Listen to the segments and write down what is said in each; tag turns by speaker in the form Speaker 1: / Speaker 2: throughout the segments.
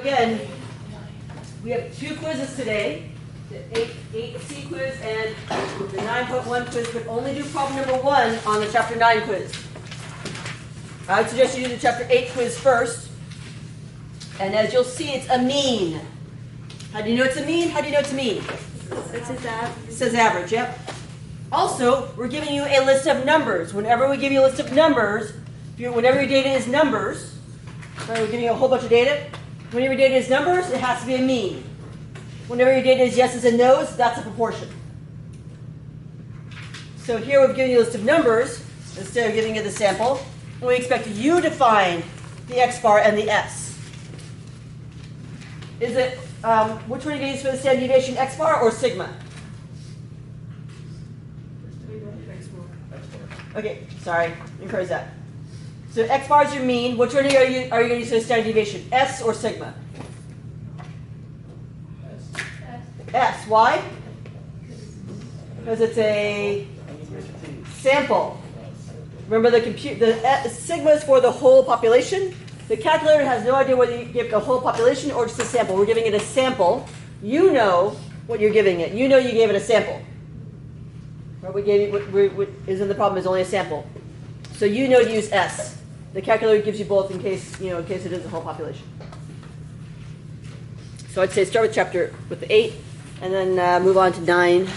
Speaker 1: again, we have two quizzes today, the 8C quiz and the 9.1 quiz, but only do problem number 1 on the chapter 9 quiz. I would suggest you do the chapter 8 quiz first. And as you'll see, it's a mean. How do you know it's a mean? How do you know it's a mean?
Speaker 2: It says average.
Speaker 1: It says average, yep. Also, we're giving you a list of numbers. Whenever we give you a list of numbers, whenever your data is numbers, right, we're giving you a whole bunch of data. Whenever your data is numbers, it has to be a mean. Whenever your data is yeses and nos, that's a proportion. So here we've given you a list of numbers instead of giving you the sample. And we expect you to find the x bar and the s. Is it, which one are you going to use for the standard deviation, x bar or sigma? Okay, sorry, rephrase that. So x bar is your mean. Which one are you going to use for the standard deviation, s or sigma? S. Why? Because it's a sample. Remember the sigma is for the whole population. The calculator has no idea whether you give the whole population or just a sample. We're giving it a sample. You know what you're giving it. You know you gave it a sample. What we gave you isn't the problem, is only a sample. So you know to use S. The calculator gives you both in case it is the whole population. So I'd say start with the 8 and then move on to 9.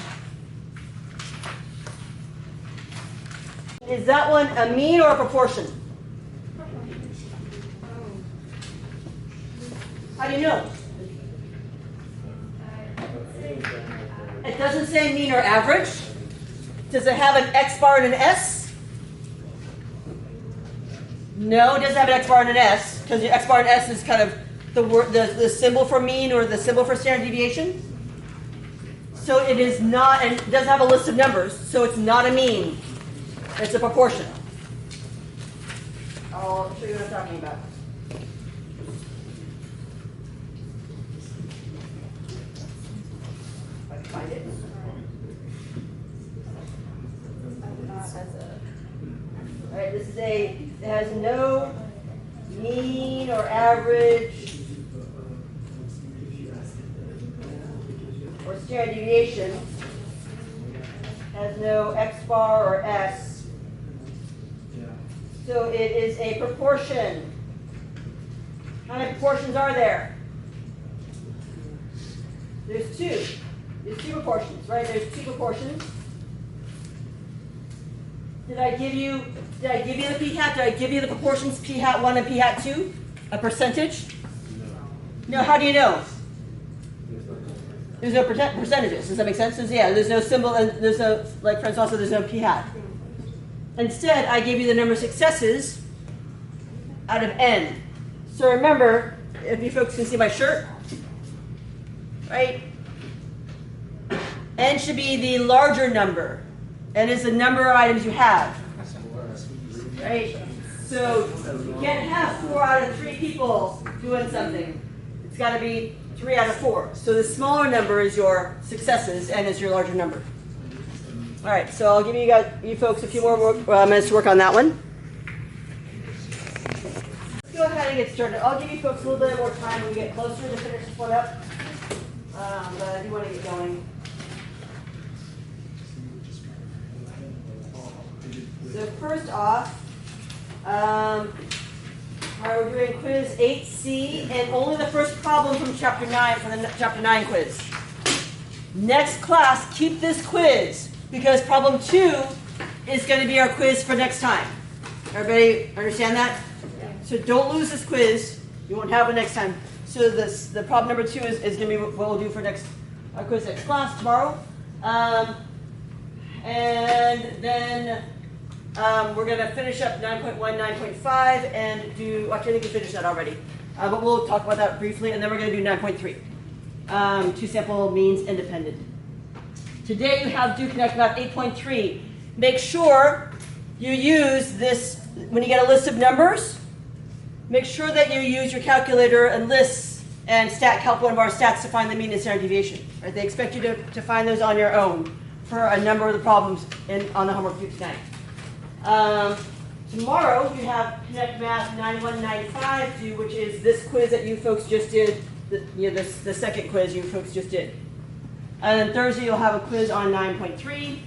Speaker 1: Is that one a mean or a proportion? How do you know? It doesn't say mean or average. Does it have an x bar and an s? No, it doesn't have an x bar and an s, because the x bar and s is kind of the symbol for mean or the symbol for standard deviation. So it is not, and it doesn't have a list of numbers, so it's not a mean. It's a proportion. I'll show you what I'm talking about. If I can find it. All right, it has no mean or average or standard deviation. Has no x bar or s. So it is a proportion. How many proportions are there? There's two. There's two proportions, right? There's two proportions. Did I give you the p hat? Did I give you the proportions p hat 1 and p hat 2? A percentage? No, how do you know? There's no percentages. Does that make sense? There's no symbol, and there's no, like Francois said, there's no p hat. Instead, I gave you the number of successes out of n. So remember, if you folks can see my shirt, right? N should be the larger number. N is the number of items you have, right? So you can't have 4 out of 3 people doing something. It's got to be 3 out of 4. So the smaller number is your successes, and is your larger number. All right, so I'll give you folks a few more minutes to work on that one. Let's go ahead and get started. I'll give you folks a little bit more time when we get closer to finish this one up, but I do want to get going. So first off, all right, we're doing quiz 8C, and only the first problem from chapter 9 for the chapter 9 quiz. Next class, keep this quiz, because problem 2 is going to be our quiz for next time. Everybody understand that? So don't lose this quiz. You won't have it next time. So the problem number 2 is going to be what we'll do for our quiz next class tomorrow. And then we're going to finish up 9.1, 9.5, and do, actually I think we finished that already. But we'll talk about that briefly, and then we're going to do 9.3. Two-sample means independent. Today you have do connect math 8.3. Make sure you use this, when you get a list of numbers, make sure that you use your calculator and lists and help one of our stats to find the mean and standard deviation. Right? They expect you to find those on your own for a number of the problems on the homework due tonight. Tomorrow you have Connect Math 9195 due, which is this quiz that you folks just did, the second quiz you folks just did. And then Thursday you'll have a quiz on 9.3.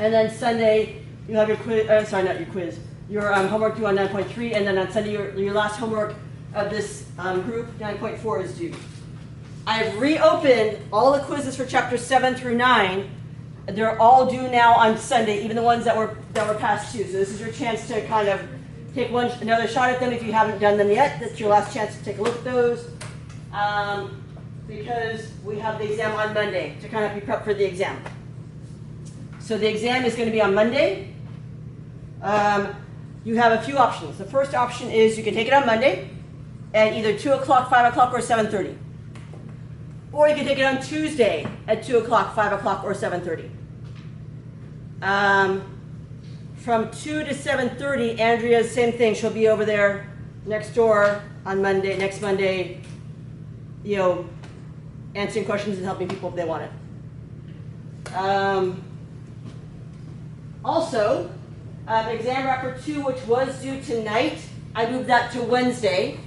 Speaker 1: And then Sunday you'll have your quiz, sorry, not your quiz, your homework due on 9.3. And then on Sunday your last homework of this group, 9.4, is due. I've reopened all the quizzes for chapters 7 through 9. They're all due now on Sunday, even the ones that were past due. So this is your chance to kind of take another shot at them if you haven't done them yet. That's your last chance to take a look at those. Because we have the exam on Monday to kind of be prepped for the exam. So the exam is going to be on Monday. You have a few options. The first option is you can take it on Monday at either 2 o'clock, 5 o'clock, or 7:30. Or you can take it on Tuesday at 2 o'clock, 5 o'clock, or 7:30. From 2 to 7:30, Andrea's same thing. She'll be over there next door on Monday, next Monday, answering questions and helping people if they want it. Also, exam wrapper 2, which was due tonight, I moved that to Wednesday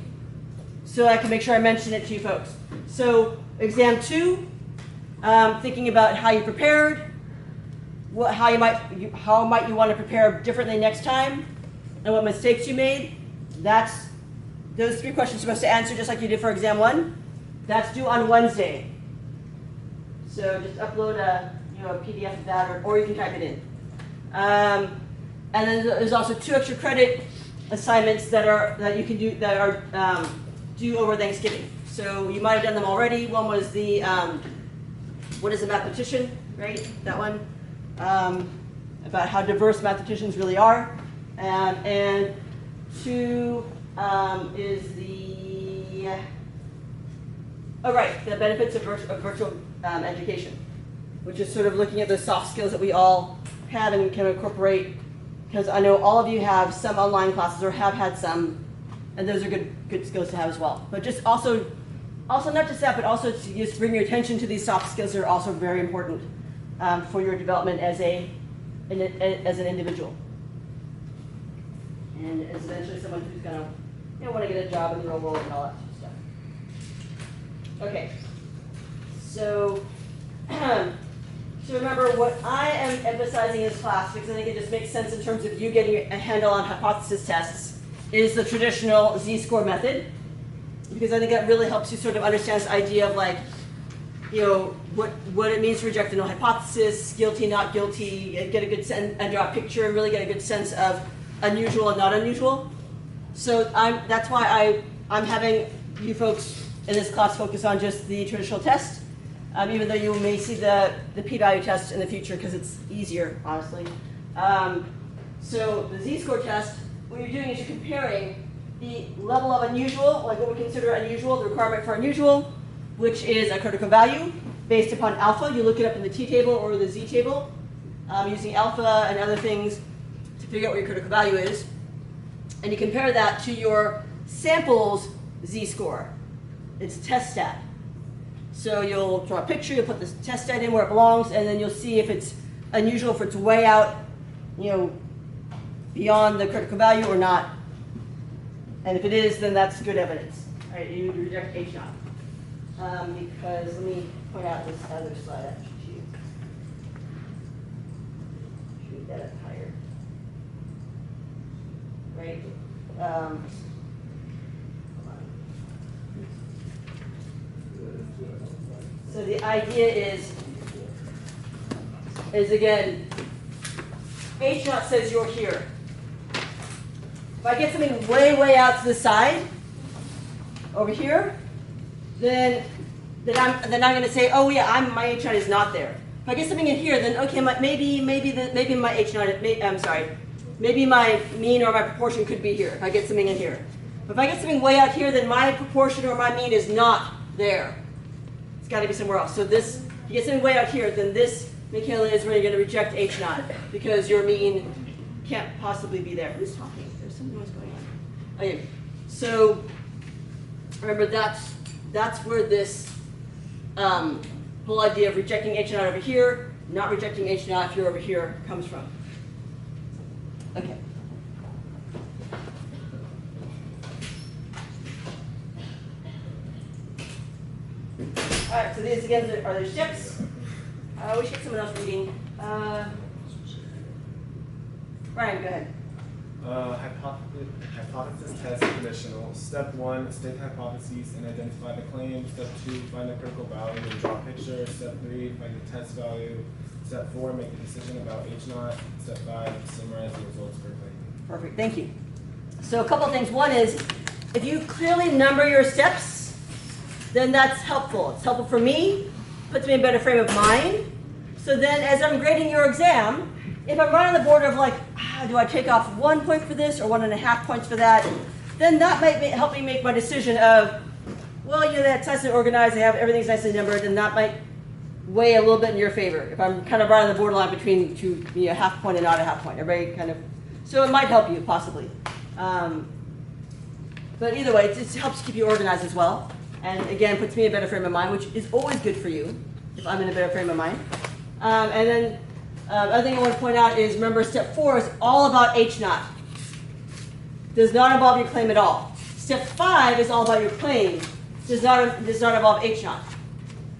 Speaker 1: so I can make sure I mention it to you folks. So exam 2, thinking about how you prepared, how might you want to prepare differently next time, and what mistakes you made. Those 3 questions you're supposed to answer just like you did for exam 1. That's due on Wednesday. So just upload a PDF of that, or you can type it in. And then there's also 2 extra credit assignments that you can do that are due over Thanksgiving. So you might have done them already. One was the what is a mathematician, right? That one, about how diverse mathematicians really are, and 2 is the the benefits of virtual education, which is sort of looking at the soft skills that we all have and can incorporate, because I know all of you have some online classes or have had some, and those are good skills to have as well. But just also not just that, but also to just bring your attention to these soft skills that are also very important for your development as an individual, and as eventually someone who's going to want to get a job in the real world and all that sort of stuff. Okay, so remember what I am emphasizing in this class, because I think it just makes sense in terms of you getting a handle on hypothesis tests, is the traditional z-score method, because I think that really helps you sort of understand this idea of what it means to reject a null hypothesis, guilty, not guilty, get a good sense, and draw a picture, and really get a good sense of unusual and not unusual. So that's why I'm having you folks in this class focus on just the traditional test, even though you may see the p-value test in the future because it's easier, honestly. So the z-score test, what you're doing is you're comparing the level of unusual, like what we consider unusual, the requirement for unusual, which is a critical value based upon alpha. You look it up in the t-table or the z-table, using alpha and other things to figure out what your critical value is. And you compare that to your sample's z-score. It's test stat. So you'll draw a picture, you'll put the test stat in where it belongs, and then you'll see if it's unusual, if it's way out, beyond the critical value or not. And if it is, then that's good evidence. All right, you reject H naught. Because let me point out this other slide actually to you. Should that up higher. Right? Hold on. So the idea is again, H naught says you're here. If I get something way, way out to the side, over here, then I'm going to say, oh yeah, my H naught is not there. If I get something in here, then okay, maybe my H naught, maybe my mean or my proportion could be here. If I get something in here, but if I get something way out here, then my proportion or my mean is not there. It's got to be somewhere else. So this, if you get something way out here, then this, Michaela, is where you're going to reject H naught because your mean can't possibly be there. Who's talking? There's some noise going on. Okay, so remember that's where this whole idea of rejecting H naught over here, not rejecting H naught if you're over here, comes from. Okay. All right, so these again are the steps. We should get someone else reading. Ryan, go ahead.
Speaker 2: Hypothesis test conditional. Step 1, state hypotheses and identify the claim. Step 2, find the critical value and draw a picture. Step 3, find the test value. Step 4, make a decision about H0. Step 5, summarize the results for claim.
Speaker 1: Perfect, thank you. So a couple things. One is, if you clearly number your steps, then that's helpful. It's helpful for me, puts me in a better frame of mind. So then as I'm grading your exam, if I'm right on the border of like, do I take off 1 point for this or 1.5 points for that, then that might help me make my decision of, well, that's nice and organized, everything's nicely numbered, and that might weigh a little bit in your favor. If I'm kind of right on the borderline between two, half point and not a half point, everybody kind of, so it might help you possibly. But either way, it helps keep you organized as well. And again, puts me in a better frame of mind, which is always good for you if I'm in a better frame of mind. And then other thing I want to point out is, remember, step 4 is all about H0. Does not involve your claim at all. Step 5 is all about your claim. Does not involve H0.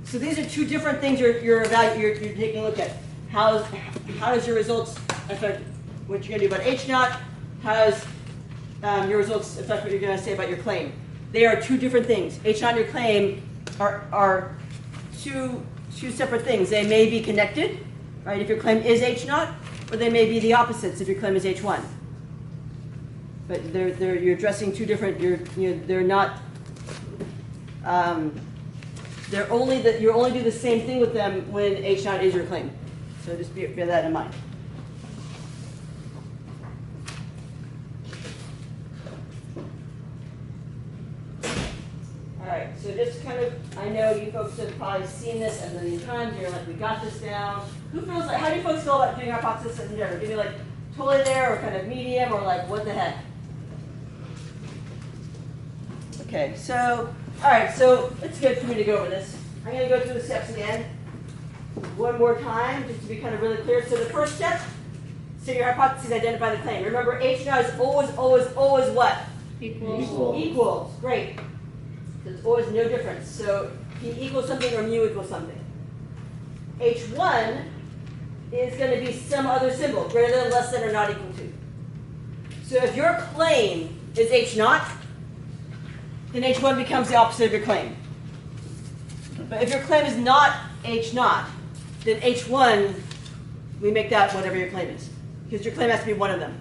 Speaker 1: So these are two different things you're taking a look at. How does your results affect what you're going to do about H0? How does your results affect what you're going to say about your claim? They are two different things. H0 and your claim are two separate things. They may be connected, right, if your claim is H0, or they may be the opposites if your claim is H1. But you're addressing two different. They're not. You only do the same thing with them when H0 is your claim. So just bear that in mind. All right, so just kind of, I know you folks have probably seen this a million times. You're like, we got this down. Who feels like, how do you folks feel about doing hypothesis and endeavor? Do you like totally there, or kind of medium, or like what the heck? Okay, so, all right, so it's good for me to go over this. I'm going to go through the steps again one more time, just to be kind of really clear. So the first step, state your hypotheses, identify the claim. Remember, H0 is always what? Equals. Great. There's always no difference. So P equals something or mu equals something. H1 is going to be some other symbol, greater than, less than, or not equal to. So if your claim is H0, then H1 becomes the opposite of your claim. But if your claim is not H0, then H1, we make that whatever your claim is, because your claim has to be one of them.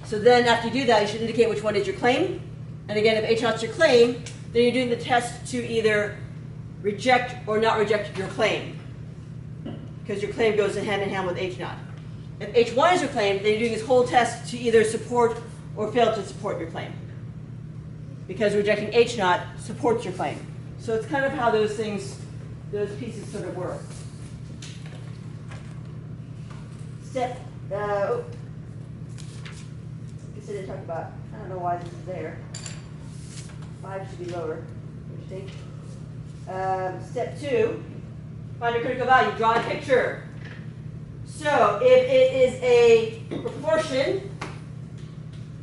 Speaker 1: So then after you do that, you should indicate which one is your claim. And again, if H0 is your claim, then you're doing the test to either reject or not reject your claim, because your claim goes hand in hand with H0. If H1 is your claim, then you're doing this whole test to either support or fail to support your claim, because rejecting H0 supports your claim. So it's kind of how those pieces sort of work. Step, I didn't talk about, I don't know why this is there. 5 should be lower, what do you think? Step 2, find a critical value, draw a picture. So if it is a proportion,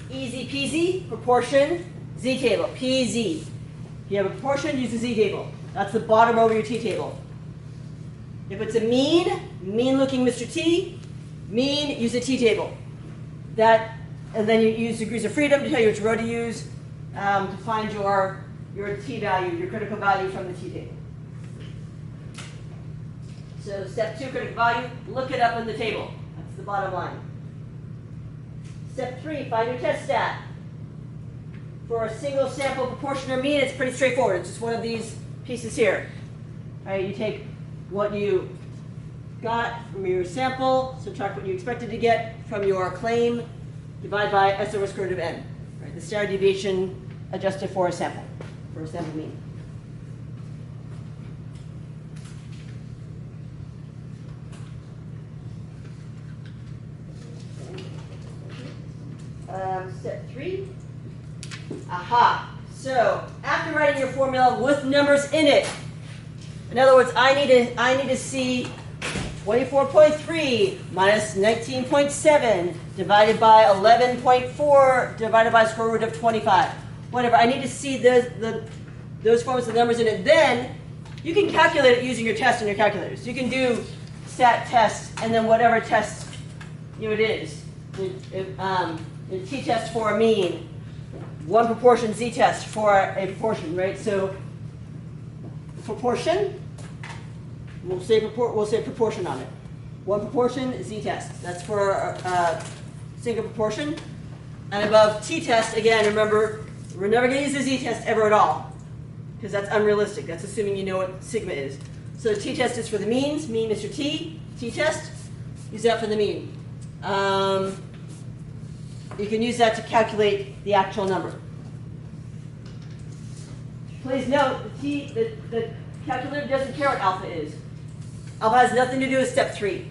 Speaker 1: easy peasy, proportion, Z table, PZ. If you have a proportion, use the Z table. That's the bottom row of your T table. If it's a mean looking Mr. T, mean, use the T table. And then you use degrees of freedom to tell you which row to use to find your T value, your critical value from the T table. So step 2, critical value, look it up in the table. That's the bottom line. Step 3, find your test stat. For a single sample proportion or mean, it's pretty straightforward. It's just one of these pieces here. All right, you take what you got from your sample, subtract what you expected to get from your claim, divide by S over square root of n. Right, the standard deviation adjusted for a sample mean. Step 3. Aha. So after writing your formula with numbers in it, in other words, I need to see 24.3 minus 19.7 divided by 11.4 divided by square root of 25. Whatever. I need to see the those forms with numbers in it. Then you can calculate it using your test and your calculators. So you can do stat test and then whatever test it is. The t-test for a mean, one proportion z-test for a proportion, right? So proportion, we'll say proportion on it. One proportion, z-test. That's for a single proportion. And above t-test, again, remember, we're never going to use the z-test ever at all, because that's unrealistic. That's assuming you know what sigma is. So the t-test is for the means. Mean is your t-test. Use that for the mean. You can use that to calculate the actual number. Please note, the calculator doesn't care what alpha is. Alpha has nothing to do with step 3.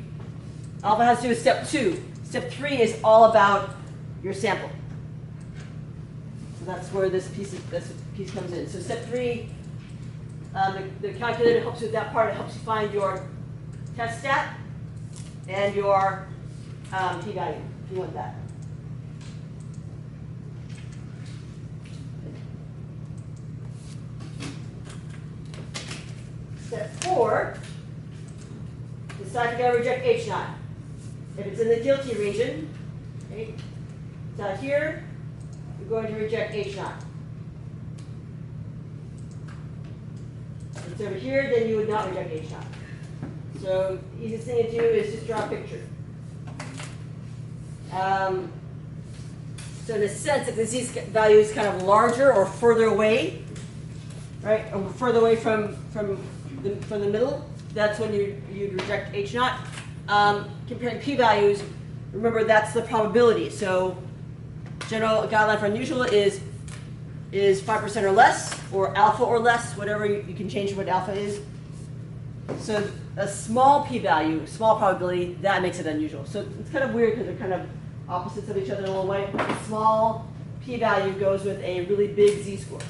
Speaker 1: Alpha has to do with step 2. Step 3 is all about your sample. So that's where this piece comes in. So step 3, the calculator helps you with that part. It helps you find your test stat and your p-value, if you want that. Step 4, decide if you're going to reject H naught. If it's in the guilty region, okay, it's out here, you're going to reject H naught. If it's over here, then you would not reject H naught. So the easiest thing to do is just draw a picture. So in a sense, if the z value is kind of larger or further away, right, or further away from the middle, that's when you'd reject H naught. Comparing p-values, remember that's the probability. So general guideline for unusual is 5% or less, or alpha or less, whatever you can change what alpha is. So a small p-value, small probability, that makes it unusual. So it's kind of weird because they're kind of opposites of each other in a little way. A small p-value goes with a really big z-score.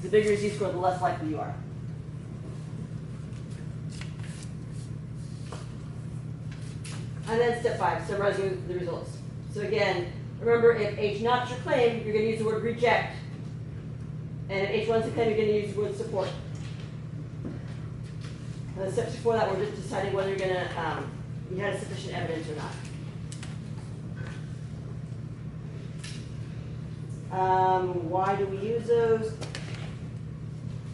Speaker 1: The bigger your z-score, the less likely you are. And then step 5, summarizing the results. So again, remember, if H naught is your claim, you're going to use the word reject. And if H1 is a claim, you're going to use the word support. And the steps before that, we're just deciding whether you're going to, you had sufficient evidence or not. Why do we use those?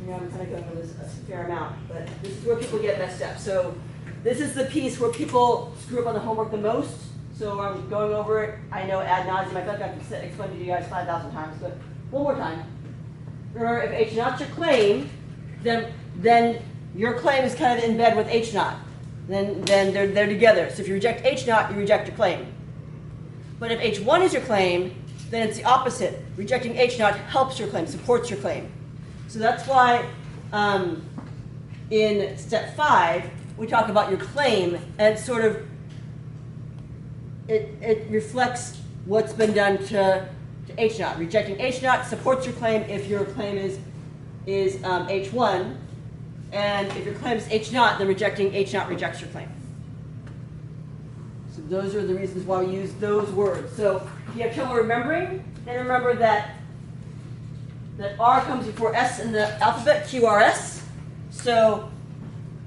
Speaker 1: I'm kind of going with a fair amount, but this is where people get messed up. So this is the piece where people screw up on the homework the most. So I'm going over it. I know ad nauseum. I feel like I've explained it to you guys 5,000 times, but one more time. Remember, if H naught's your claim, then your claim is kind of in bed with H naught. Then they're together. So if you reject H naught, you reject your claim. But if H1 is your claim, then it's the opposite. Rejecting H naught helps your claim, supports your claim. So that's why in step 5, we talk about your claim, and sort of it reflects what's been done to H naught. Rejecting H naught supports your claim if your claim is H1, and if your claim is H naught, then rejecting H naught rejects your claim. So those are the reasons why we use those words. So if you have trouble remembering, then remember that R comes before S in the alphabet, QRS. So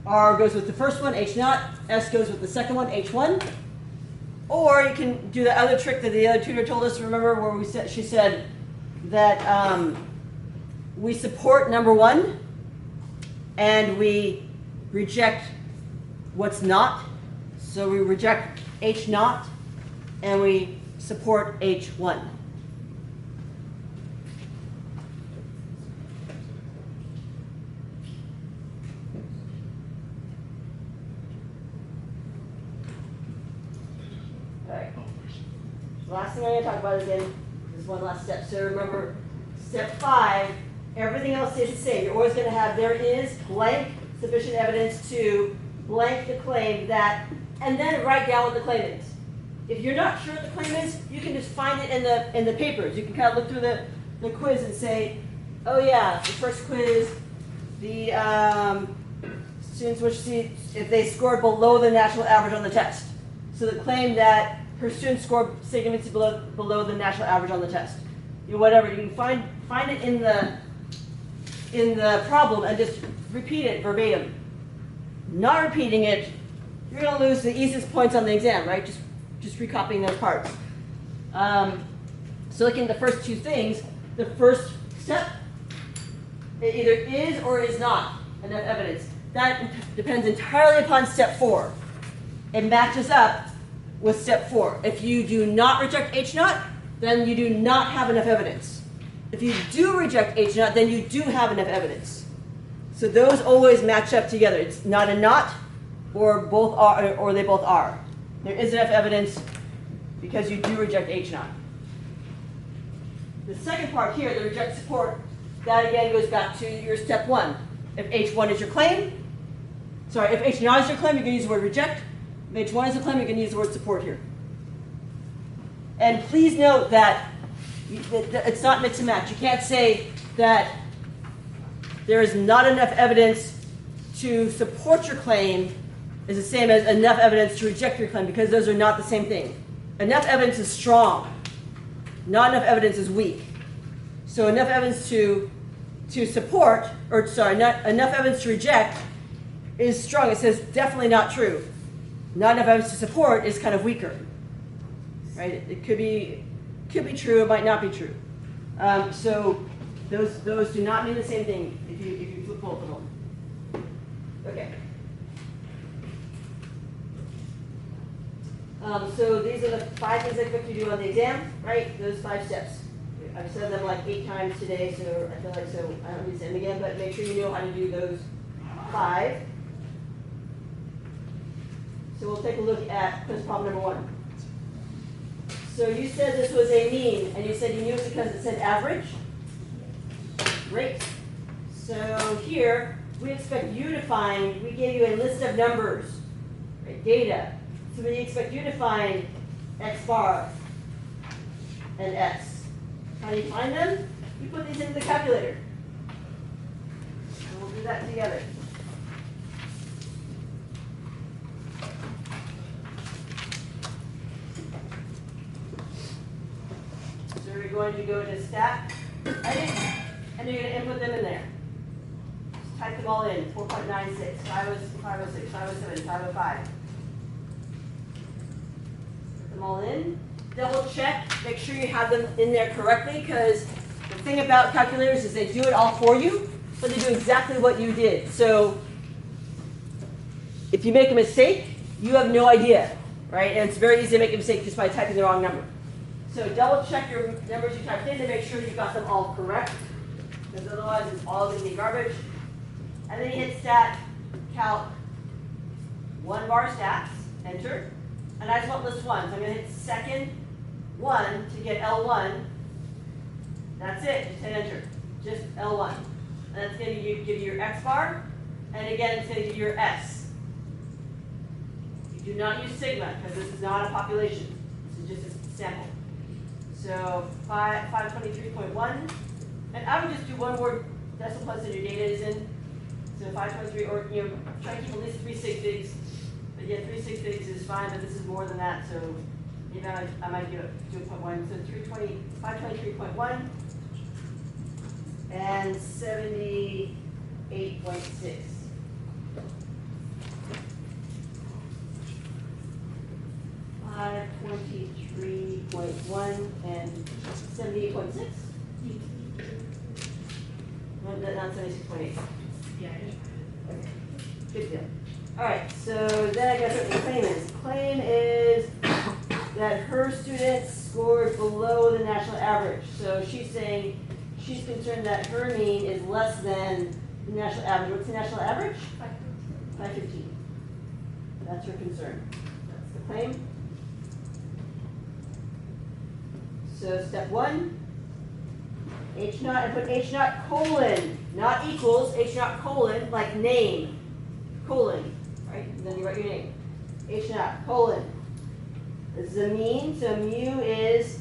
Speaker 1: R goes with the first one, H naught. S goes with the second one, H1. Or you can do the other trick that the other tutor told us. Remember where she said that we support number 1 and we reject what's not. So we reject H naught and we support H1. Last thing I'm going to talk about again is one last step. So remember, step 5, everything else stays the same. You're always going to have there is blank sufficient evidence to blank the claim that, and then write down what the claim is. If you're not sure what the claim is, you can just find it in the papers. You can kind of look through the quiz and say, oh yeah, the first quiz, the students wish to see if they scored below the national average on the test. So the claim that her students scored significantly below the national average on the test. Whatever, you can find it in in the problem and just repeat it verbatim. Not repeating it, you're going to lose the easiest points on the exam, right? Just recopying those parts. So looking at the first two things, the first step, it either is or is not enough evidence. That depends entirely upon step 4. It matches up with step 4. If you do not reject H naught, then you do not have enough evidence. If you do reject H naught, then you do have enough evidence. So those always match up together. It's not a not, or both are, or they both are. There is enough evidence because you do reject H naught. The second part here, the reject support, that again goes back to your step 1. If H1 is your claim, if H naught is your claim, you're going to use the word reject. If H1 is the claim, you're going to use the word support here. And please note that it's not mix and match. You can't say that there is not enough evidence to support your claim is the same as enough evidence to reject your claim, because those are not the same thing. Enough evidence is strong. Not enough evidence is weak. So enough evidence to support, or sorry, not enough evidence to reject is strong. It says definitely not true. Not enough evidence to support is kind of weaker, right? It could be true. It might not be true. So those do not mean the same thing if you flip both of them. Okay. So these are the 5 things I expect you to do on the exam, right? Those 5 steps. I've said them like 8 times today, so I feel like I don't need to say them again, but make sure you know how to do those 5. So we'll take a look at quiz problem number 1. So you said this was a mean, and you said you knew it because it said average. Great. So here, we expect you to find, we gave you a list of numbers, right, data. So we expect you to find x bar and s. How do you find them? You put these into the calculator. And we'll do that together. So we're going to go to stat, edit, and you're going to input them in there. Just type them all in. 4.96, 506, 507, 505. Them all in. Double check, make sure you have them in there correctly, because the thing about calculators is they do it all for you, but they do exactly what you did. So if you make a mistake, you have no idea, right? And it's very easy to make a mistake just by typing the wrong number. So double check your numbers you typed in to make sure you got them all correct, because otherwise it's all going to be garbage. And then you hit stat, calc, 1 bar stats, enter. And I just want list 1, so I'm going to hit second 1 to get L1. That's it, just hit enter. Just L1. And that's going to give you your X bar, and again it's going to give you your S. You do not use sigma, because this is not a population. This is just a sample. So 523.1, and I would just do one word decimal place that your data is in. So 523, or try to keep at least 3 sig figs. But yeah, 3 sig figs is fine, but this is more than that, so maybe I might do 0.1. So 523.1 and 78.6. 523.1 and 78.6. No, not 76.8.
Speaker 3: Yeah,
Speaker 1: Okay, good deal. All right, so then I guess what the claim is. Claim is that her students scored below the national average. So she's saying she's concerned that her mean is less than the national average. What's the national average? 515. That's her concern. That's the claim. So step 1, H naught, and put H naught colon, not equals, H naught colon, like name, colon, right? And then you write your name. H naught colon. This is a mean, so mu is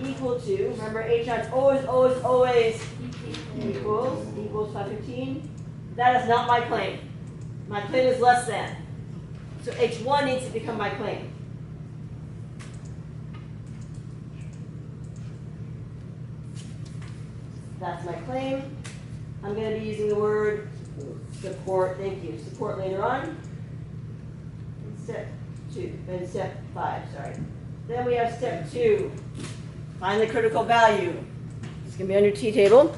Speaker 1: equal to, remember H naught's always equals 515. That is not my claim. My claim is less than. So H1 needs to become my claim. That's my claim. I'm going to be using the word support. Thank you. Support later on. In step 2, in step 5, sorry. Then we have step 2. Find the critical value. It's going to be on your T table.